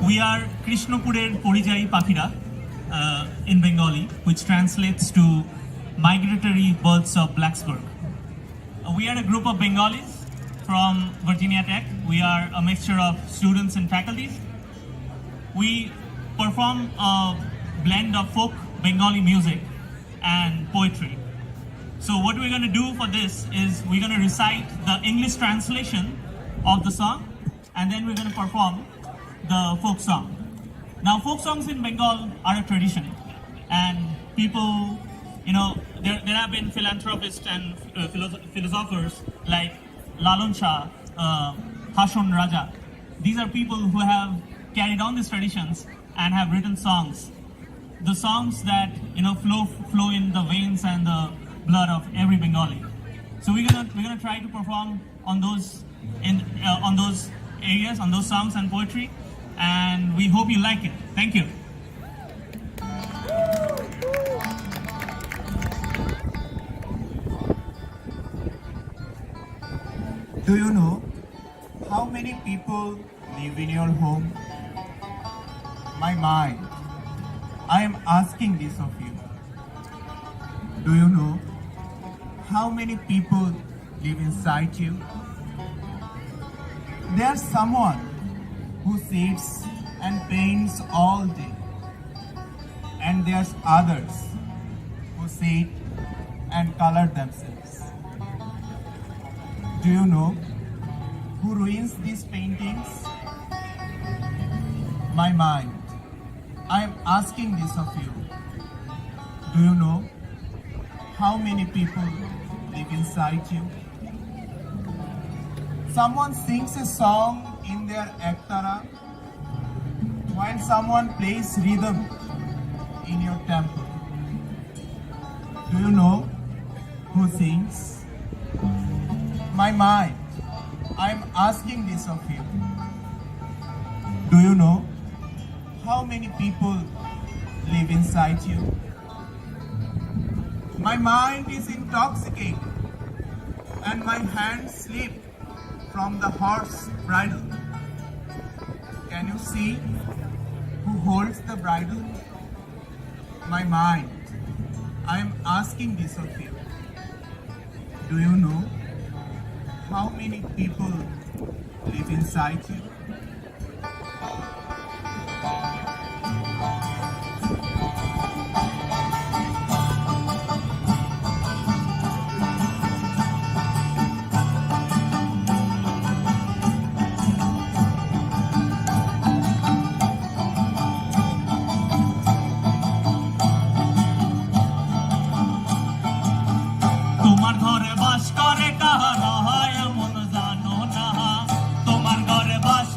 We are Krishnapurer Porijayi Pakhira in Bengali, which translates to Migratory Birds of Blacksburg. We are a group of Bengalis from Virginia Tech. We are a mixture of students and faculties. We perform a blend of folk Bengali music and poetry. So what we're going to do for this is we're going to recite the English translation of the song, and then we're going to perform the folk song. Now, folk songs in Bengal are a tradition, and people, there have been philanthropists and philosophers like Lalon Shah, Hashon Raja. These are people who have carried on these traditions and have written songs. The songs that flow in the veins and the blood of every Bengali. So we're gonna try to perform on those areas, on those songs and poetry, and we hope you like it. Thank you. Do you know how many people live in your home? My mind, I am asking this of you. Do you know how many people live inside you? There's someone who sits and paints all day, and there's others who sit and color themselves. Do you know who ruins these paintings? My mind, I am asking this of you. Do you know how many people live inside you? Someone sings a song in their ektara while someone plays rhythm in your temple. Do you know who sings? My mind, I am asking this of you. Do you know how many people live inside you? My mind is intoxicated and my hands slip from the horse bridle. Can you see who holds the bridle? My mind, I am asking this of you. Do you know how many people live inside you? তোমার ঘরে বাস করে কাহারা হয় এমন জানো না, তোমার ঘরে বাস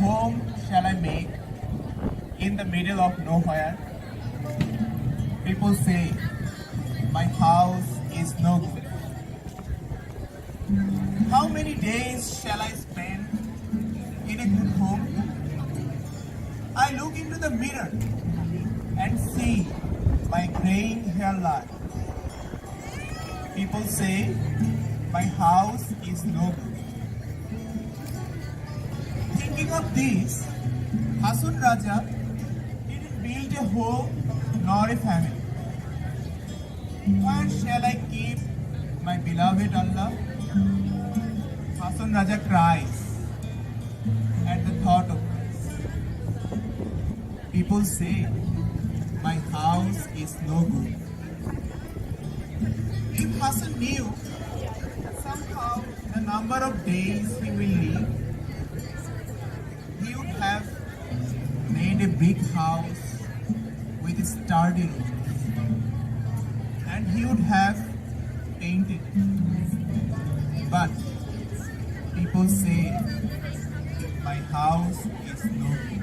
home shall I make in the middle of nowhere? People say, my house is no good. How many days shall I spend in a good home? I look into the mirror and see my graying hairline. People say, my house is no good. Thinking of this, Hasan Raja didn't build a home nor a family. Where shall I keep my beloved Allah? Hasan Raja cries at the thought of this. People say, my house is no good. If Hasan knew that somehow the number of days he will live, he would have made a big house with sturdy roofs, and he would have painted it. But people say, my house is no good.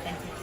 Thank you.